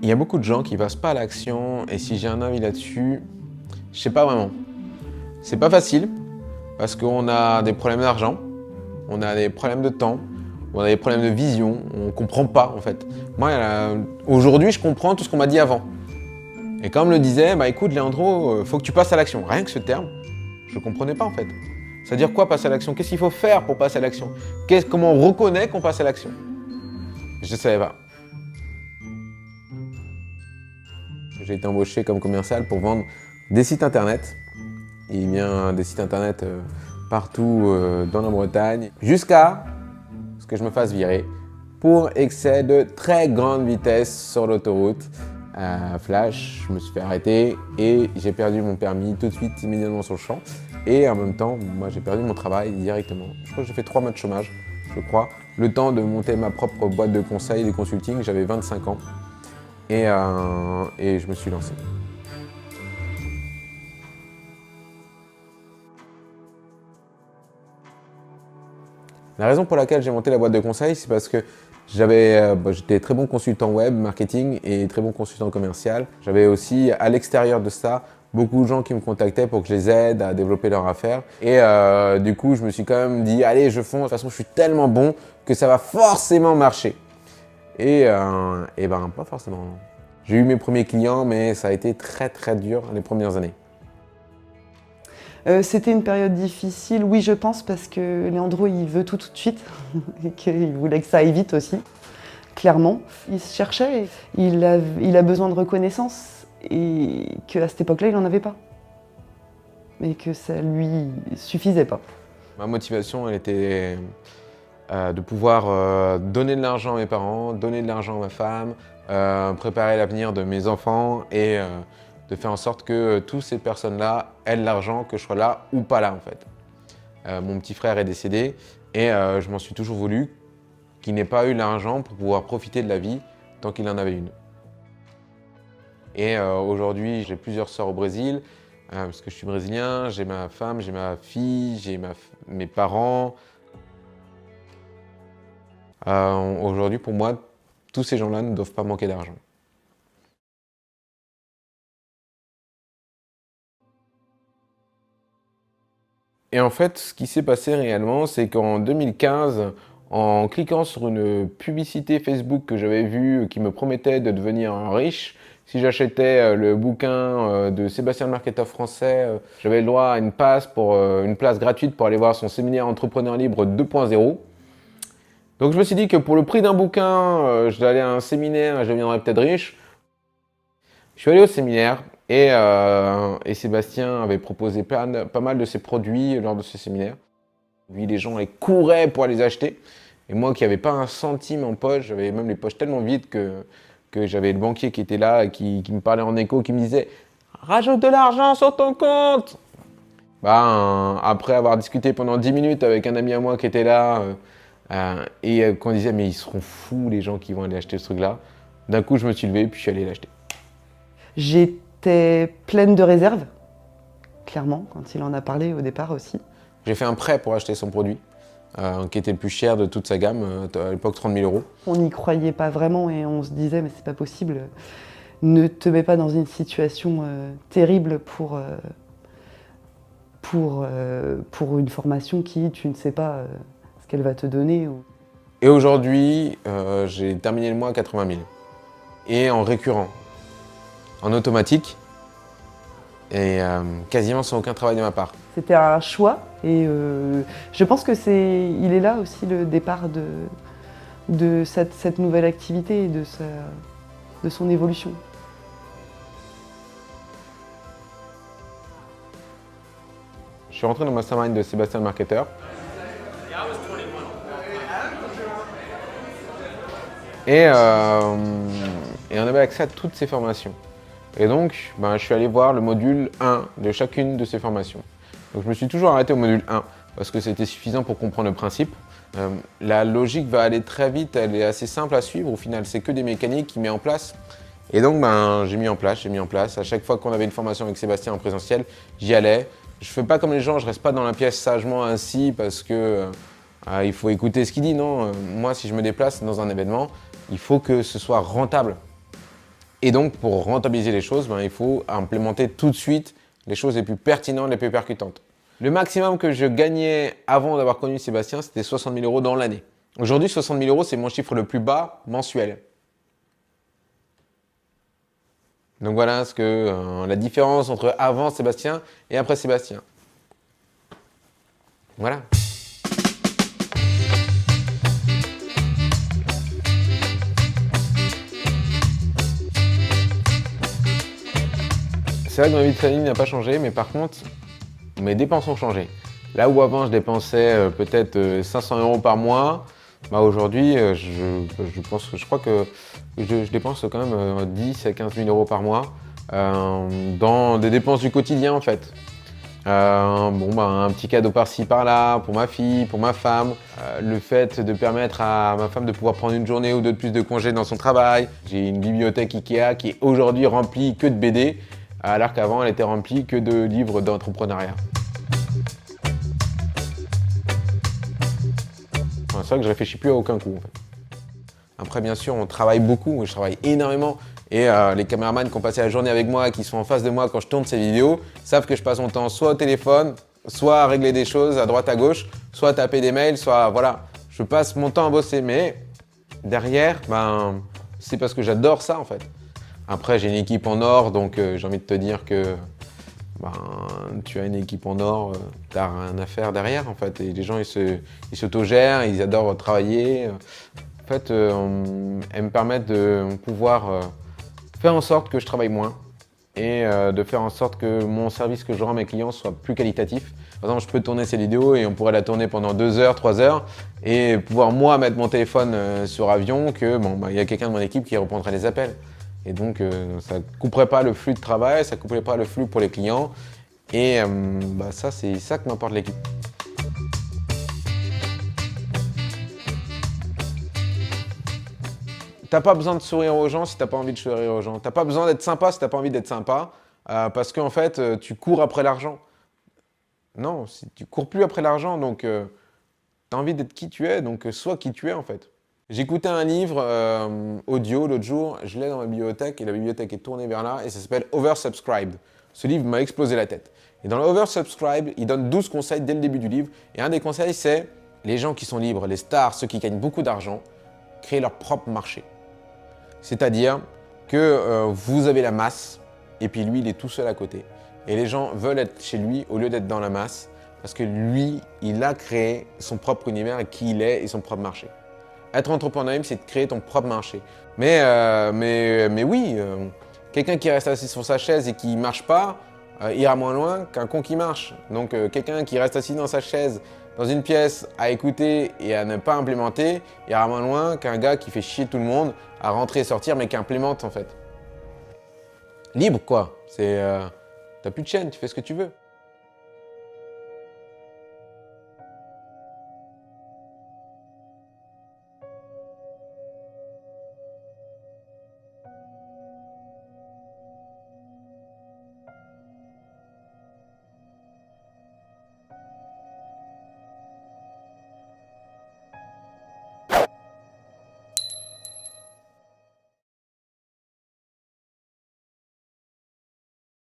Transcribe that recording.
Il y a beaucoup de gens qui passent pas à l'action et si j'ai un avis là-dessus, je sais pas vraiment. C'est pas facile parce qu'on a des problèmes d'argent, on a des problèmes de temps, on a des problèmes de vision, on comprend pas en fait. Moi, aujourd'hui, je comprends tout ce qu'on m'a dit avant. Et quand on me le disait, bah écoute Leandro, faut que tu passes à l'action. Rien que ce terme, je comprenais pas en fait. C'est-à-dire quoi passer à l'action? Qu'est-ce qu'il faut faire pour passer à l'action? Comment on reconnaît qu'on passe à l'action? Je ne savais pas. J'ai été embauché comme commercial pour vendre des sites internet. Il y a des sites internet partout dans la Bretagne, jusqu'à ce que je me fasse virer pour excès de très grande vitesse sur l'autoroute. Flash, je me suis fait arrêter et j'ai perdu mon permis tout de suite, immédiatement sur le champ. Et en même temps, moi j'ai perdu mon travail directement. Je crois que j'ai fait 3 mois de chômage, je crois. Le temps de monter ma propre boîte de conseil et de consulting, j'avais 25 ans. Et je me suis lancé. La raison pour laquelle j'ai monté la boîte de conseil, c'est parce que j'étais très bon consultant web, marketing et très bon consultant commercial. J'avais aussi, à l'extérieur de ça, beaucoup de gens qui me contactaient pour que je les aide à développer leur affaire. Et du coup, je me suis quand même dit, allez, je fonce. De toute façon, je suis tellement bon que ça va forcément marcher. Et ben, pas forcément. J'ai eu mes premiers clients, mais ça a été très très dur les premières années. C'était une période difficile, oui je pense, parce que Leandro il veut tout de suite et qu'il voulait que ça aille vite aussi, clairement. Il se cherchait, il a besoin de reconnaissance et qu'à cette époque-là il n'en avait pas. Et que ça lui suffisait pas. Ma motivation, elle était de pouvoir donner de l'argent à mes parents, donner de l'argent à ma femme, préparer l'avenir de mes enfants et de faire en sorte que toutes ces personnes-là aient de l'argent, que je sois là ou pas là en fait. Mon petit frère est décédé et je m'en suis toujours voulu qu'il n'ait pas eu l'argent pour pouvoir profiter de la vie tant qu'il en avait une. Et aujourd'hui, j'ai plusieurs sœurs au Brésil, parce que je suis brésilien, j'ai ma femme, j'ai ma fille, j'ai mes parents. Aujourd'hui, pour moi, tous ces gens-là ne doivent pas manquer d'argent. Et en fait, ce qui s'est passé réellement, c'est qu'en 2015, en cliquant sur une publicité Facebook que j'avais vue qui me promettait de devenir riche, si j'achetais le bouquin de Sébastien le marketeur français, j'avais le droit à une place gratuite pour aller voir son séminaire Entrepreneur Libre 2.0. Donc je me suis dit que pour le prix d'un bouquin, je vais aller à un séminaire et je deviendrais peut-être riche. Je suis allé au séminaire et Sébastien avait proposé pas mal de ses produits lors de ce séminaire. Lui, les gens couraient pour aller les acheter. Et moi qui n'avais pas un centime en poche, j'avais même les poches tellement vides que j'avais le banquier qui était là, qui me parlait en écho, qui me disait « Rajoute de l'argent sur ton compte !» Après avoir discuté pendant 10 minutes avec un ami à moi qui était là, et qu'on disait « Mais ils seront fous les gens qui vont aller acheter ce truc-là », d'un coup je me suis levé et puis je suis allé l'acheter. J'étais pleine de réserves, clairement, quand il en a parlé au départ aussi. J'ai fait un prêt pour acheter son produit, qui était le plus cher de toute sa gamme, à l'époque 30 000 €. On n'y croyait pas vraiment et on se disait mais c'est pas possible, ne te mets pas dans une situation terrible pour une formation qui tu ne sais pas ce qu'elle va te donner. Et aujourd'hui, j'ai terminé le mois à 80 000. Et en récurrent, en automatique, et quasiment sans aucun travail de ma part. C'était un choix et je pense que il est là aussi le départ de cette nouvelle activité et de son évolution. Je suis rentré dans le mastermind de Sébastien le marketeur. Et on avait accès à toutes ces formations. Et donc, je suis allé voir le module 1 de chacune de ces formations. Donc je me suis toujours arrêté au module 1 parce que c'était suffisant pour comprendre le principe. La logique va aller très vite, elle est assez simple à suivre. Au final, c'est que des mécaniques qu'il met en place. Et donc, j'ai mis en place. À chaque fois qu'on avait une formation avec Sébastien en présentiel, j'y allais. Je fais pas comme les gens, je reste pas dans la pièce sagement assis parce que il faut écouter ce qu'il dit. Non, moi, si je me déplace dans un événement, il faut que ce soit rentable. Et donc, pour rentabiliser les choses, il faut implémenter tout de suite les choses les plus pertinentes, les plus percutantes. Le maximum que je gagnais avant d'avoir connu Sébastien, c'était 60 000 euros dans l'année. Aujourd'hui, 60 000 euros, c'est mon chiffre le plus bas mensuel. Donc voilà la différence entre avant Sébastien et après Sébastien. Voilà. C'est vrai que ma vie de famille n'a pas changé, mais par contre, mes dépenses ont changé. Là où avant je dépensais peut-être 500 euros par mois, aujourd'hui je crois que je dépense quand même 10 à 15 000 euros par mois dans des dépenses du quotidien en fait. Un petit cadeau par-ci par-là pour ma fille, pour ma femme. Le fait de permettre à ma femme de pouvoir prendre une journée ou deux de plus de congé dans son travail. J'ai une bibliothèque Ikea qui est aujourd'hui remplie que de BD, alors qu'avant elle était remplie que de livres d'entrepreneuriat. C'est vrai que je réfléchis plus à aucun coup en fait. Après bien sûr on travaille beaucoup, je travaille énormément. Et les caméramans qui ont passé la journée avec moi et qui sont en face de moi quand je tourne ces vidéos savent que je passe mon temps soit au téléphone, soit à régler des choses à droite à gauche, soit à taper des mails, soit voilà. Je passe mon temps à bosser, mais derrière, c'est parce que j'adore ça en fait. Après j'ai une équipe en or, donc j'ai envie de te dire que tu as une équipe en or, tu n'as rien à faire derrière en fait. Et les gens ils s'autogèrent, ils adorent travailler. En fait, elles me permettent de pouvoir faire en sorte que je travaille moins et de faire en sorte que mon service que je rends à mes clients soit plus qualitatif. Par exemple, je peux tourner ces vidéos et on pourrait la tourner pendant 2 heures, 3 heures et pouvoir moi mettre mon téléphone sur avion que il y a quelqu'un de mon équipe qui répondrait les appels. Et donc ça ne couperait pas le flux de travail, ça ne couperait pas le flux pour les clients et ça c'est ça que m'apporte l'équipe. T'as pas besoin de sourire aux gens si t'as pas envie de sourire aux gens. T'as pas besoin d'être sympa si t'as pas envie d'être sympa. Parce qu'en fait, tu cours après l'argent. Non, tu cours plus après l'argent, donc t'as envie d'être qui tu es, donc sois qui tu es en fait. J'écoutais un livre audio l'autre jour, je l'ai dans ma bibliothèque et la bibliothèque est tournée vers là et ça s'appelle Oversubscribed. Ce livre m'a explosé la tête. Et dans le Oversubscribed, il donne 12 conseils dès le début du livre. Et un des conseils, c'est les gens qui sont libres, les stars, ceux qui gagnent beaucoup d'argent, créer leur propre marché. C'est-à-dire que vous avez la masse et puis lui, il est tout seul à côté. Et les gens veulent être chez lui au lieu d'être dans la masse parce que lui, il a créé son propre univers et qui il est et son propre marché. Être entrepreneur, c'est de créer ton propre marché. Mais oui, quelqu'un qui reste assis sur sa chaise et qui ne marche pas ira moins loin qu'un con qui marche. Donc quelqu'un qui reste assis dans sa chaise dans une pièce à écouter et à ne pas implémenter, ira moins loin qu'un gars qui fait chier tout le monde à rentrer et sortir, mais qui implémente en fait. Libre quoi, t'as plus de chaîne, tu fais ce que tu veux.